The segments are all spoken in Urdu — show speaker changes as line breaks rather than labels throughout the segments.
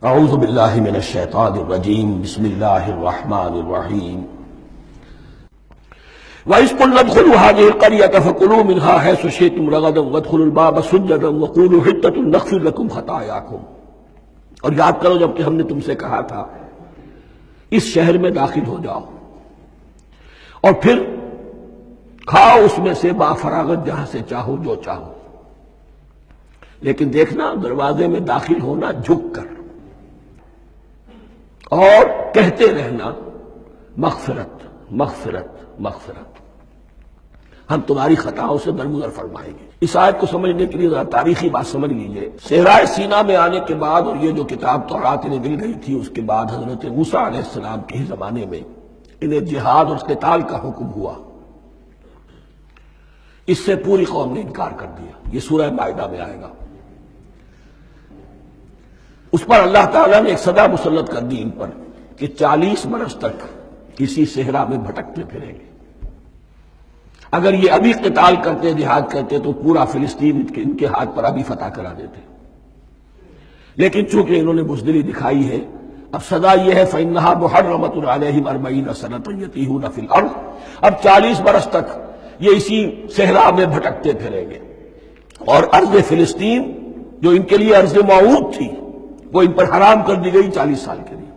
اعوذ باللہ من الشیطان الرجیم بسم اللہ الرحمن الرحیم وَإِذْ قُلْنَا ادْخُلُوا هَٰذِهِ الْقَرْيَةَ فَكُلُوا مِنْهَا حَيْثُ شِئْتُمْ رَغَدًا وَادْخُلُوا الْبَابَ سُجَّدًا وَقُولُوا حِطَّةٌ نَغْفِرْ لَكُمْ خَطَايَاكُمْ۔ اور یاد کرو جب کہ ہم نے تم سے کہا تھا اس شہر میں داخل ہو جاؤ اور پھر کھاؤ اس میں سے بافراغت جہاں سے چاہو جو چاہو، لیکن دیکھنا دروازے میں داخل ہونا جھک کر اور کہتے رہنا مغفرت مغفرت مغفرت، ہم تمہاری خطاؤں سے درگزر فرمائیں گے۔ اس آیت کو سمجھنے کے لیے ذرا تاریخی بات سمجھ لیجئے۔ صحرائے سینا میں آنے کے بعد اور یہ جو کتاب تورات انہیں مل گئی تھی، اس کے بعد حضرت موسیٰ علیہ السلام کے ہی زمانے میں انہیں جہاد اور قتال کا حکم ہوا۔ اس سے پوری قوم نے انکار کر دیا، یہ سورہ مائدہ میں آئے گا۔ اس پر اللہ تعالیٰ نے ایک سزا مسلط کر دی ان پر کہ 40 برس تک کسی صحرا میں بھٹکتے پھریں گے۔ اگر یہ ابھی قتال کرتے جہاد کرتے تو پورا فلسطین ان کے ہاتھ پر ابھی فتح کرا دیتے، لیکن چونکہ انہوں نے بزدلی دکھائی ہے، اب سزا یہ ہے فَإِنَّهَا مُحَرَّمَةٌ عَلَيْهِمْ 40 سَنَةً يَتِيهُونَ فِي الْأَرْضِ، اب 40 برس تک یہ اسی صحرا میں بھٹکتے پھریں گے، اور ارض فلسطین جو ان کے لیے ارض موعود تھی وہ ان پر حرام کر دی گئی 40 سال کے لیے۔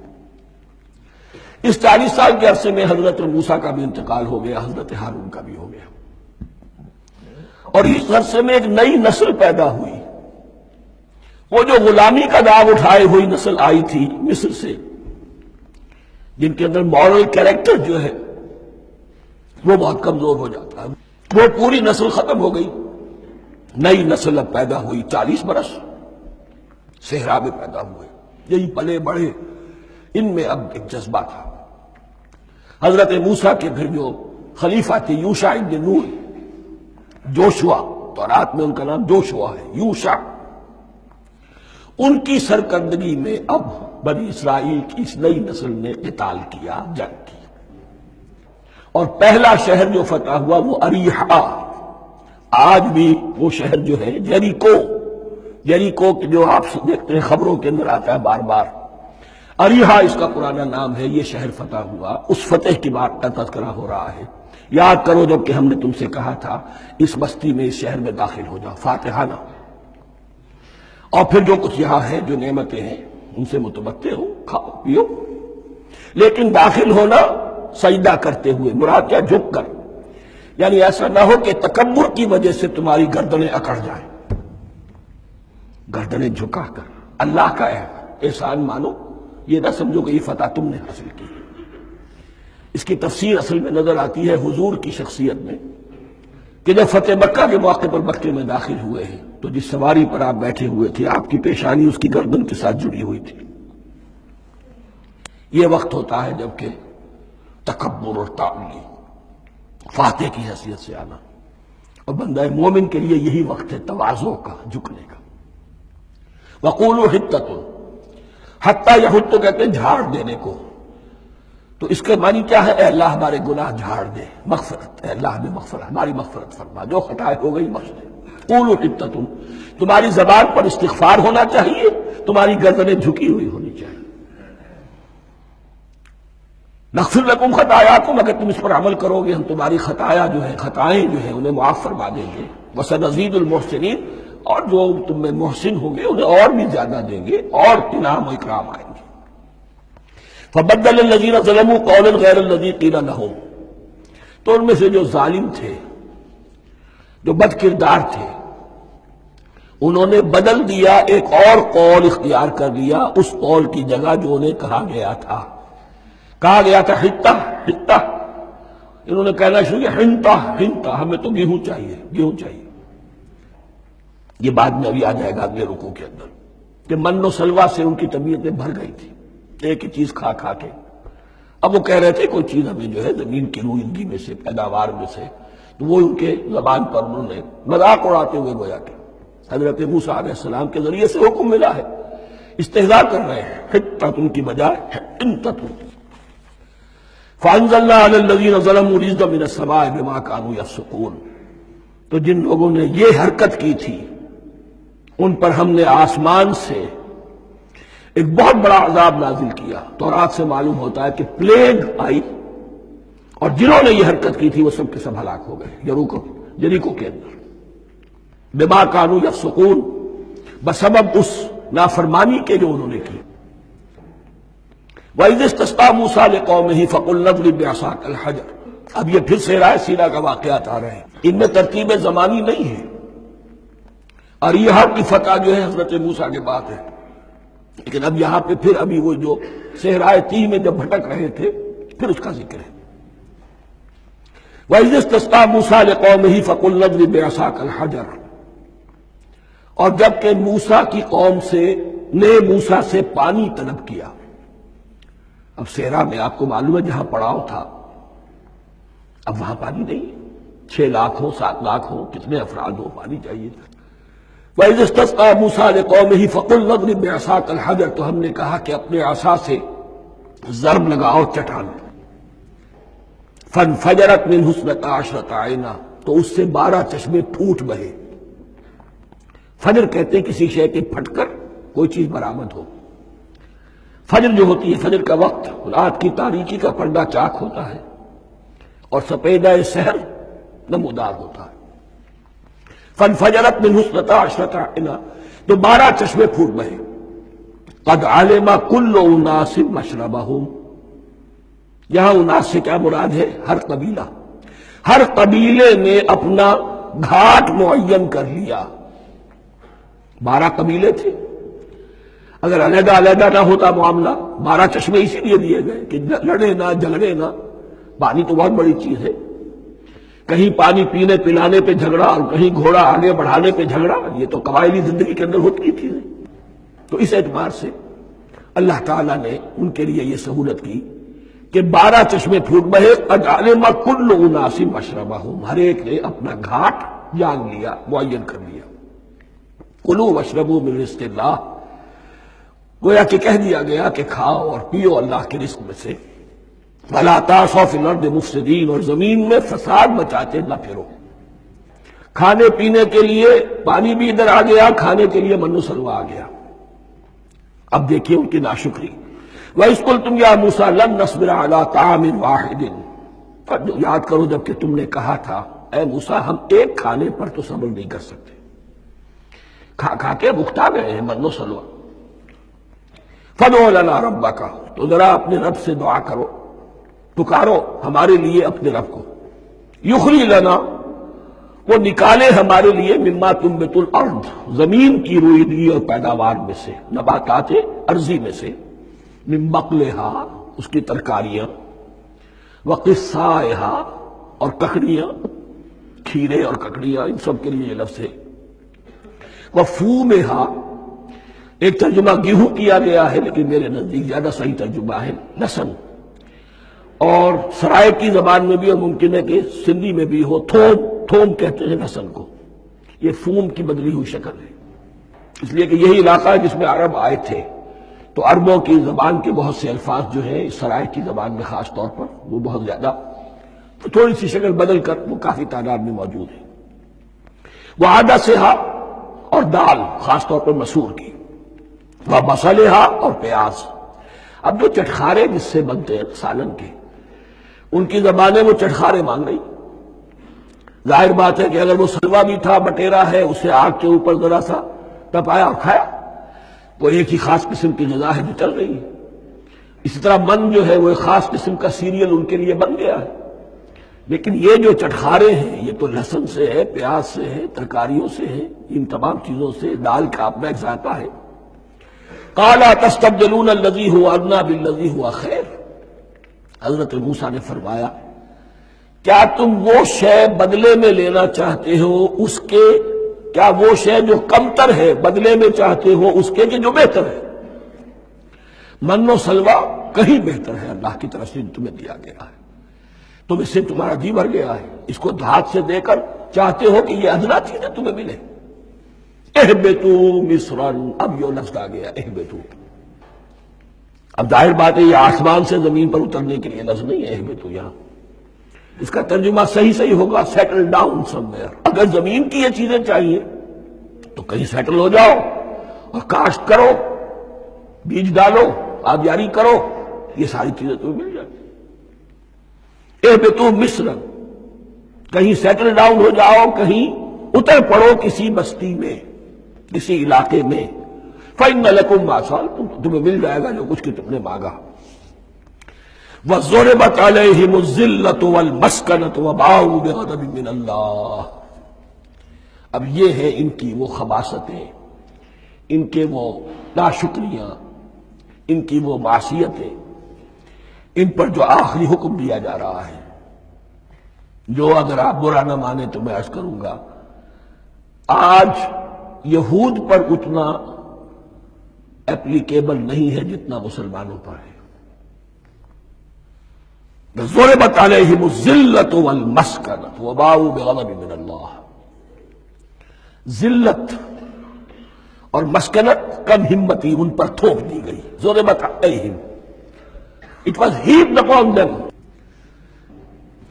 اس 40 سال کے عرصے میں حضرت موسیٰ کا بھی انتقال ہو گیا، حضرت ہارون کا بھی ہو گیا، اور اس عرصے میں ایک نئی نسل پیدا ہوئی۔ وہ جو غلامی کا داغ اٹھائے ہوئی نسل آئی تھی مصر سے، جن کے اندر مورل کیریکٹر جو ہے وہ بہت کمزور ہو جاتا ہے، وہ پوری نسل ختم ہو گئی، نئی نسل اب پیدا ہوئی۔ 40 برس صحرا میں پیدا ہوئے، یہی پلے بڑھے، ان میں اب ایک جذبہ تھا۔ حضرت موسیٰ کے پھر جو خلیفہ تھے یوشع ابن نون، جوشوا، تورات میں ان کا نام جوشوا ہے، یوشع، ان کی سرکردگی میں اب بنی اسرائیل کی اس نئی نسل نے قتال کیا، جنگ کی، اور پہلا شہر جو فتح ہوا وہ اریحا۔ آج بھی وہ شہر جو ہے جیریکو جو آپ دیکھتے ہیں خبروں کے اندر آتا ہے بار بار، اریحا اس کا پرانا نام ہے، یہ شہر فتح ہوا، اس فتح کی بات کا تذکرہ ہو رہا ہے۔ یاد کرو جب کہ ہم نے تم سے کہا تھا اس بستی میں، اس شہر میں داخل ہو جاؤ فاتحانہ، اور پھر جو کچھ یہاں ہے، جو نعمتیں ہیں ان سے متمتع ہو، کھاؤ پیو، لیکن داخل ہونا سجدہ کرتے ہوئے، مراد کیا، جھک کر، یعنی ایسا نہ ہو کہ تکبر کی وجہ سے تمہاری گردنیں اکڑ جائیں، گردنیں جھکا کر اللہ کا احسان مانو، یہ نہ سمجھو کہ یہ فتح تم نے حاصل کی۔ اس کی تفسیر اصل میں نظر آتی ہے حضور کی شخصیت میں، کہ جب فتح مکہ کے موقع پر مکے میں داخل ہوئے ہیں تو جس سواری پر آپ بیٹھے ہوئے تھے، آپ کی پیشانی اس کی گردن کے ساتھ جڑی ہوئی تھی۔ یہ وقت ہوتا ہے جب کہ تکبر اور تعالی، فاتح کی حیثیت سے آنا، اور بندہ مومن کے لیے یہی وقت ہے تواضع کا، جھکنے کا۔ وَقُولُوا حِطَّةٌ، حتیٰ یحط تو کہتے ہیں جھاڑ دینے کو، تو اس کے معنی کیا ہے، اے اللہ ہمارے گناہ جھاڑ دے، مغفرت، اے اللہ ہمیں مغفرت، ہماری مغفرت فرما، جو خطائیں ہو گئی بخش دے۔ قولوا حِطَّةٌ، تمہاری زبان پر استغفار ہونا چاہیے، تمہاری گردنیں جھکی ہوئی ہونی چاہیے۔ نغفر لکم خطایاکم، اگر تم اس پر عمل کرو گے ہم تمہاری خطایا جو ہے، خطائیں جو ہیں انہیں معاف فرما دیں گے۔ وسنزید المحسنین، اور جو تم میں محسن ہوں گے انہیں اور بھی زیادہ دیں گے، اور انعام و اکرام آئیں گے۔ فبدل الذین ظلموا قولا غیر الذی قیل لہم، تو ان میں سے جو ظالم تھے، جو بد کردار تھے، انہوں نے بدل دیا، ایک اور قول اختیار کر لیا اس قول کی جگہ جو انہیں کہا گیا تھا حطہ حطہ، انہوں نے کہنا شروع کیا حنطہ حنطہ، ہمیں تو گیہوں چاہیے، گیہوں چاہیے۔ یہ بعد میں ابھی آ جائے گا اگلے رکوع کے اندر، کہ من و سلوہ سے ان کی طبیعتیں بھر گئی تھی ایک ہی چیز کھا کھا کے۔ اب وہ کہہ رہے تھے کوئی چیز ہمیں جو ہے زمین کی روئندگی میں سے، پیداوار میں سے، تو وہ ان کے زبان پر انہوں نے مذاق اڑاتے ہوئے گویا کہ حضرت موسیٰ علیہ السلام کے ذریعے سے حکم ملا ہے، استہزاء کر رہے ہیں، حطۃ کی بجائے حنطۃ۔ فانزلنا علی الذین ظلموا رجزا من السماء بما كانوا یفسقون، تو جن لوگوں نے یہ حرکت کی تھی ان پر ہم نے آسمان سے ایک بہت بڑا عذاب نازل کیا۔ تورات سے معلوم ہوتا ہے کہ پلیگ آئی اور جنہوں نے یہ حرکت کی تھی وہ سب کے سب ہلاک ہو گئے یریکو کے اندر، بما کانوا یفسقون، بسبب اس نافرمانی کے جو انہوں نے کی۔ وَإِذِ اسْتَسْقَىٰ مُوسَىٰ لِقَوْمِهِ فَقُلْنَا اضْرِب بِّعَصَاكَ الْحَجَرَ۔ اب یہ پھر صحرائے سینا کا واقعات آ رہے ہیں، ان میں ترتیب زمانی نہیں ہے، اور یہاں کی فتح جو ہے حضرت موسیٰ کے بعد ہے، لیکن اب یہاں پہ پھر ابھی وہ جو صحرائے تیہ میں جب بھٹک رہے تھے پھر اس کا ذکر ہے۔ وَإِذِ اسْتَسْقَىٰ مُوسَىٰ لِقَوْمِهِ فَقُلْنَا اضْرِب بِّعَصَاكَ الْحَجَرَ، اور جب کہ موسیٰ کی قوم نے موسیٰ سے پانی طلب کیا۔ اب صحرا میں آپ کو معلوم ہے جہاں پڑاؤ تھا اب وہاں پانی نہیں، 6 لاکھ ہو 7 لاکھ ہو کتنے افراد ہو، پانی چاہیے تھا۔ وَإِذِ اسْتَسْقَىٰ مُوسَىٰ لِقَوْمِهِ فَقُلْنَا اضْرِب بِّعَصَاكَ الْحَجَرَ، تو ہم نے کہا کہ اپنے عصا سے ضرب لگاؤ چٹان، فَانْفَجَرَتْ مِنْهُ اثْنَتَا عَشْرَةَ عَيْنًا، تو اس سے 12 چشمے پھوٹ بہے۔ فجر کہتے ہیں کسی شے کے پھٹ کر کوئی چیز برآمد ہو۔ فجر جو ہوتی ہے، فجر کا وقت رات کی تاریکی کا پردہ چاک ہوتا ہے اور سپیدہ سحر نمودار ہوتا ہے۔ فَانْفَجَرَتْ مِنْهُ اثْنَتَا عَشْرَةَ عَيْنًا، تو 12 چشمے پھوٹ بہے۔ قَدْ عَلِمَ كُلُّ أُنَاسٍ مَشْرَبَهُمْ، یہاں اناس سے کیا مراد ہے؟ ہر قبیلہ، ہر قبیلے نے اپنا گھاٹ معین کر لیا۔ 12 قبیلے تھے، اگر علیحدہ علیحدہ نہ ہوتا معاملہ، 12 چشمے اسی لیے دیے گئے کہ لڑے نہ جھگڑے نہ۔ پانی تو بہت بڑی چیز ہے، کہیں پانی پینے پلانے پہ جھگڑا اور کہیں گھوڑا آگے بڑھانے پہ جھگڑا، یہ تو قبائلی زندگی کے اندر ہوتی تھی۔ تو اس اعتبار سے اللہ تعالیٰ نے ان کے لیے یہ سہولت کی کہ 12 چشمے پھوٹ بہے۔ قد علم کل اناس مشربہم، ہر ایک نے اپنا گھاٹ جان لیا، معین کر لیا۔ کلوا واشربوا من رزق اللہ، گویا کہ کہہ دیا گیا کہ کھاؤ اور پیو اللہ کے رزق میں سے۔ ولا تعثوا فی الارض مفسدین، اور زمین میں فساد مچاتے نہ پھرو۔ کھانے پینے کے لیے پانی بھی ادھر آ گیا، کھانے کے لیے من و سلوہ آ گیا۔ اب دیکھیے ان کی ناشکری۔ وَإِذْ قُلْتُمْ يَا مُوسَىٰ لَن نَّصْبِرَ عَلَىٰ طَعَامٍ وَاحِدٍ، یاد کرو جب کہ تم نے کہا تھا اے موسیٰ ہم ایک کھانے پر تو صبر نہیں کر سکتے، کھا کھا کے بکھتا گئے ہیں من و سلوہ۔ فَادْعُ لَنَا رَبَّكَ، تو ذرا اپنے رب سے دعا کرو، پکارو ہمارے لیے اپنے رب کو۔ یخرج لنا، وہ نکالے ہمارے لیے، مما تنبت الارض، زمین کی روئیدگی اور پیداوار میں سے، نباتات ارضی میں سے، من بقلہا، اس کی ترکاریاں، وقثائہا، اور ککڑیاں، کھیرے اور ککڑیاں، ان سب کے لیے یہ لفظ ہے۔ وفومہا، ایک ترجمہ گیہوں کیا گیا ہے لیکن میرے نزدیک زیادہ صحیح ترجمہ ہے لہسن، اور سرائے کی زبان میں بھی اور ممکن ہے کہ سندھی میں بھی ہو، تھوم کہتے ہیں لہسن کو، یہ فوم کی بدلی ہوئی شکل ہے، اس لیے کہ یہی علاقہ ہے جس میں عرب آئے تھے، تو عربوں کی زبان کے بہت سے الفاظ جو ہیں اس سرائے کی زبان میں خاص طور پر وہ بہت زیادہ تھوڑی سی شکل بدل کر وہ کافی تعداد میں موجود ہے۔ وعدسہا، اور دال خاص طور پر مسور کی، وبصلہا، اور پیاز۔ اب جو چٹخارے جس سے بنتے ہیں سالن کے، ان کی زبانیں وہ چٹخارے مانگ رہی۔ ظاہر بات ہے کہ اگر وہ سلوا بھی تھا، بٹیرا ہے، اسے آگ کے اوپر ذرا سا تپایا اور کھایا، وہ ایک ہی خاص قسم کی غذا ہے جو چل رہی ہے۔ اسی طرح من جو ہے وہ ایک خاص قسم کا سیریل ان کے لیے بن گیا ہے۔ لیکن یہ جو چٹخارے ہیں یہ تو لہسن سے ہے، پیاز سے ہے، ترکاریوں سے ہے، ان تمام چیزوں سے، دال کا اپنا ایک ذائقہ ہے۔ قَالَ تَسْتَبْدِلُونَ الَّذِي هُوَ أَدْنَىٰ بِالَّذِي هُوَ خَيْرٌ، حضرت موسیٰ نے فرمایا کیا تم وہ شے بدلے میں لینا چاہتے ہو اس کے، کیا وہ شے جو کمتر ہے بدلے میں چاہتے ہو اس کے کہ جو بہتر ہے؟ من و سلوہ کہیں بہتر ہے اللہ کی طرف سے جو تمہیں دیا گیا ہے، تم اس سے تمہارا جی بھر گیا ہے، اس کو ہاتھ سے دے کر چاہتے ہو کہ یہ ادنا چیزیں تمہیں ملے۔ اہبطوا مصرا، اب یہ لفظ آ گیا اہبطوا، اب ظاہر بات ہے یہ آسمان سے زمین پر اترنے کے لیے لفظ نہیں ہے اہبطوا، یہاں اس کا ترجمہ صحیح ہوگا سیٹل ڈاؤن سم ویئر۔ اگر زمین کی یہ چیزیں چاہیے تو کہیں سیٹل ہو جاؤ اور کاشت کرو، بیج ڈالو، آبیاری کرو، یہ ساری چیزیں تمہیں مل جاتی۔ اہبطوا مصر، کہیں سیٹل ڈاؤن ہو جاؤ، کہیں اتر پڑو کسی بستی میں، کسی علاقے میں، فإن لکم ما سألتم، تمہیں مل جائے گا جو کچھ کہ تم نے مانگا۔ وَضُرِبَتْ عَلَيْهِمُ الذِّلَّةُ وَالْمَسْكَنَةُ وَبَاءُوا بِغَضَبٍ مِّنَ اللَّهِ۔ اب یہ ہے ان کی وہ خباثتیں، ان کے وہ ناشکریاں، ان کی وہ معصیتیں، ان پر جو آخری حکم دیا جا رہا ہے، جو اگر آپ برا نہ مانیں تو میں عرض کروں گا، آج یہود پر اتنا اپلیکیبل نہیں ہے جتنا مسلمانوں پر ہے۔ ضربت علیہم الذلۃ والمسکنۃ وباؤوا بغضب من اللہ۔ ذلت اور مسکنت، کم ہمتی ان پر تھوپ دی گئی۔ ضربت علیہم، it was heaped upon them.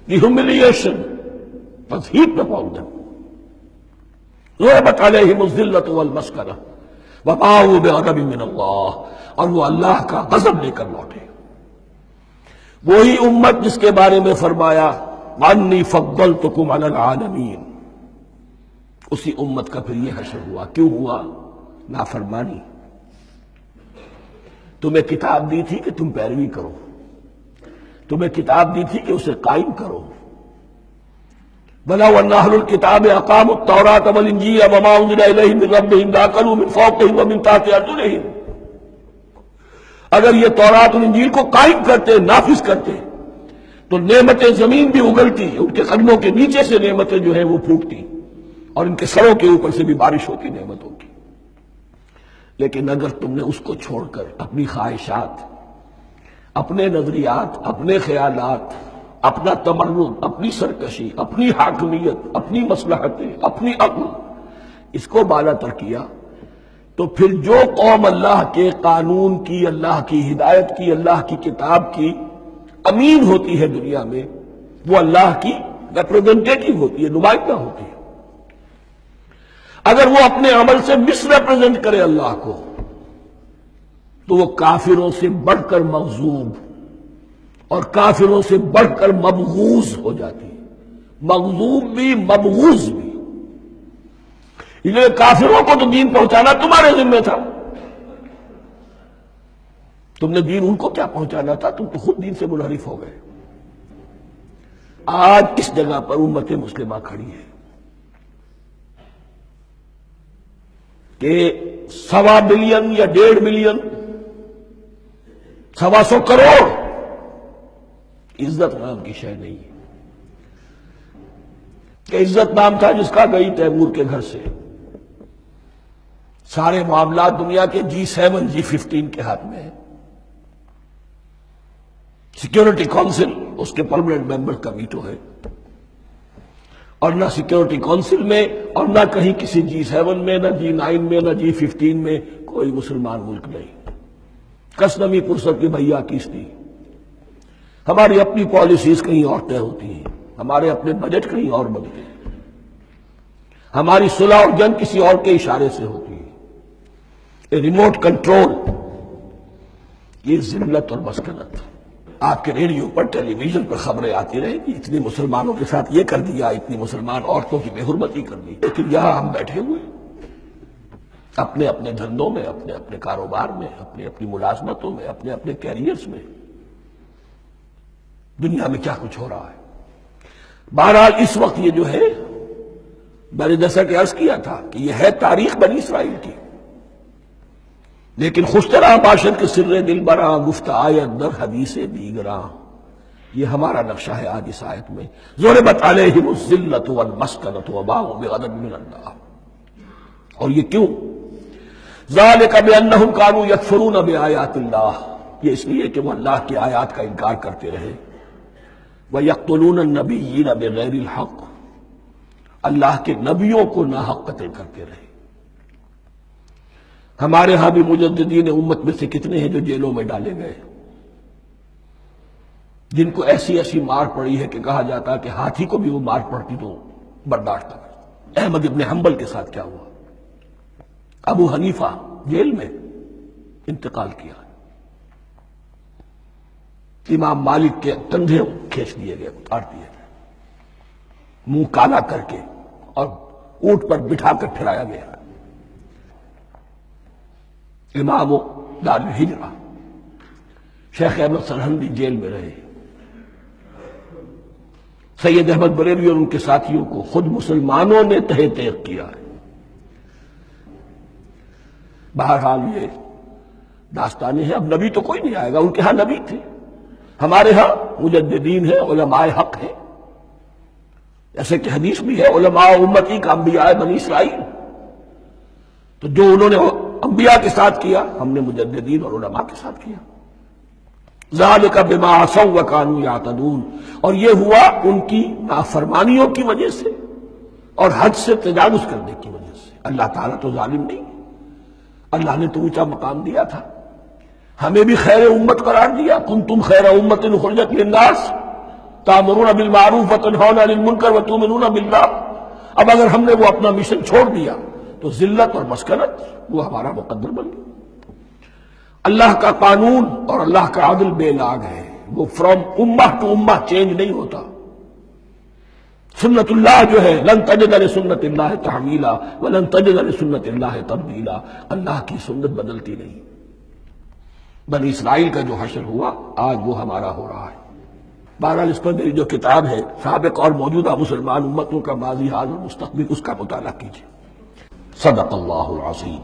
The humiliation was heaped upon them. ضربت علیہم الذلۃ والمسکنۃ وباؤوا بغضب من اللہ، اور وہ اللہ کا غضب لے کر لوٹے۔ وہی امت جس کے بارے میں فرمایا وَأَنِّي فَضَّلْتُكُمْ عَلَى الْعَالَمِينَ، اسی امت کا پھر یہ حشر ہوا۔ کیوں ہوا؟ نافرمانی۔ تمہیں کتاب دی تھی کہ تم پیروی کرو، تمہیں کتاب دی تھی کہ اسے قائم کرو۔ وَلَوْ أَنَّ أَهْلَ الْكِتَابِ أَقَامُوا التَّوْرَاةَ وَالْإِنْجِيلَ وَمَا أُنزِلَ إِلَيْهِم مِّن رَّبِّهِمْ لَأَكَلُوا مِن فَوْقِهِمْ وَمِن تَحْتِ أَرْجُلِهِمْ۔ اگر یہ تورات اور انجیل کو قائم کرتے، نافذ کرتے، تو نعمتیں زمین بھی اگلتی، ان کے قدموں کے نیچے سے نعمتیں جو ہیں وہ پھوٹتی، اور ان کے سروں کے اوپر سے بھی بارش ہوتی نعمتوں کی۔ لیکن اگر تم نے اس کو چھوڑ کر اپنی خواہشات، اپنے نظریات، اپنے خیالات، اپنا تمرد، اپنی سرکشی، اپنی حاکمیت، اپنی مصلحتیں، اپنی عقل، اس کو بالا تر کیا، تو پھر جو قوم اللہ کے قانون کی، اللہ کی ہدایت کی، اللہ کی کتاب کی امین ہوتی ہے دنیا میں، وہ اللہ کی ریپرزنٹیٹو ہوتی ہے، نمائندہ ہوتی ہے۔ اگر وہ اپنے عمل سے مس ریپرزینٹ کرے اللہ کو، تو وہ کافروں سے بڑھ کر مغضوب اور کافروں سے بڑھ کر مبغوض ہو جاتی ہے، مغضوب بھی مبغوض بھی۔ یہ کافروں کو تو دین پہنچانا تمہارے ذمہ تھا، تم نے دین ان کو کیا پہنچانا تھا، تم تو خود دین سے منحرف ہو گئے۔ آج اس جگہ پر امت مسلمہ کھڑی ہے کہ 1.25 بلین یا 1.5 بلین، 125 کروڑ عزت نام کی شے نہیں ہے، کہ عزت نام تھا جس کا گئی تیمور کے گھر سے۔ سارے معاملات دنیا کے G7 G15 کے ہاتھ میں ہیں۔ سیکیورٹی کونسل اس کے پرماننٹ ممبر کا ویٹو ہے، اور نہ سیکیورٹی کونسل میں اور نہ کہیں کسی G7 میں، نہ G9 میں، نہ G15 میں کوئی مسلمان ملک نہیں۔ کسنمی پرست کی بھیا کیستی، ہماری اپنی پالیسیز کہیں اور طے ہوتی ہیں، ہمارے اپنے بجٹ کہیں اور بنتے ہیں، ہماری صلح اور جنگ کسی اور کے اشارے سے ہوتی ہے۔ ریموٹ کنٹرول، یہ ذلت اور مسکنت۔ آپ کے ریڈیو پر، ٹیلی ویژن پر خبریں آتی رہیں گی، اتنے مسلمانوں کے ساتھ یہ کر دیا، اتنی مسلمان عورتوں کی بے حرمتی کر دی، لیکن یہاں ہم بیٹھے ہوئے اپنے اپنے دھندوں میں، اپنے اپنے کاروبار میں، اپنے اپنی ملازمتوں میں، اپنے اپنے کیریئرز میں، دنیا میں کیا کچھ ہو رہا ہے۔ بہرحال اس وقت یہ جو ہے، میں نے جیسا کہ عرض کیا تھا کہ یہ ہے تاریخ بنی اسرائیل کی، لیکن خوشترا باشد کے سر دل براں، گفت آیت در حدیث دیگراں، یہ ہمارا نقشہ ہے آج اس آیت میں۔ ضربت علیہم الذلۃ والمسکنۃ وباؤوا بغضب من اللہ۔ اور یہ کیوں؟ ذالک بانہم کانوا یکفرون بآیات اللہ، یہ اس لیے کہ وہ اللہ کی آیات کا انکار کرتے رہے۔ وَيَقْتُلُونَ النَّبِيِّينَ بِغَيْرِ الْحَقِّ، اللہ کے نبیوں کو ناحق قتل کرتے رہے۔ ہمارے ہاں بھی مجددین امت میں سے کتنے ہیں جو جیلوں میں ڈالے گئے، جن کو ایسی ایسی مار پڑی ہے کہ کہا جاتا کہ ہاتھی کو بھی وہ مار پڑتی تو برداشت نہ کرتا۔ احمد ابن حنبل کے ساتھ کیا ہوا؟ ابو حنیفہ جیل میں، انتقال کیا. امام مالک کے کندھے کھینچ دیے گئے، اتار دیے گئے، منہ کالا کر کے اور اونٹ پر بٹھا کر پھرایا گیا. امام دار الہجرہ شیخ احمد سرہندی جیل میں رہے. سید احمد بریلوی اور ان کے ساتھیوں کو خود مسلمانوں نے تہہ تیغ کیا ہے. بہرحال یہ داستانیں ہیں. اب نبی تو کوئی نہیں آئے گا، ان کے ہاں نبی تھے، ہمارے ہاں مجددین ہیں، علماء حق ہیں. جیسے کہ حدیث بھی ہے علماء امتی کا انبیاء بنی اسرائیل. تو جو انہوں نے انبیاء کے ساتھ کیا ہم نے مجددین اور علماء کے ساتھ کیا. ذالک بما عصوا وکانوا یعتدون. اور یہ ہوا ان کی نافرمانیوں کی وجہ سے اور حد سے تجاوز کرنے کی وجہ سے. اللہ تعالیٰ تو ظالم نہیں، اللہ نے تو اونچا مقام دیا تھا، ہمیں بھی خیر امت قرار دیا. کنتم خیر امت اخرجت للناس تأمرون بالمعروف وتنہون عن المنکر وتؤمنون باللہ. اب اگر ہم نے وہ اپنا مشن چھوڑ دیا تو ذلت اور مسکنت وہ ہمارا مقدر بن گیا. اللہ کا قانون اور اللہ کا عدل بے لاگ ہے، وہ فرام امہ ٹو امہ چینج نہیں ہوتا. سنت اللہ جو ہے لن تجد لسنت اللہ تحویلا ولن تجد لسنت اللہ تبدیلا. اللہ کی سنت بدلتی نہیں. بنی اسرائیل کا جو حشر ہوا آج وہ ہمارا ہو رہا ہے. بہرحال اس پر میری جو کتاب ہے سابق اور موجودہ مسلمان امتوں کا ماضی حال اور مستقبل، اس کا مطالعہ کیجیے. صدق اللہ العظیم.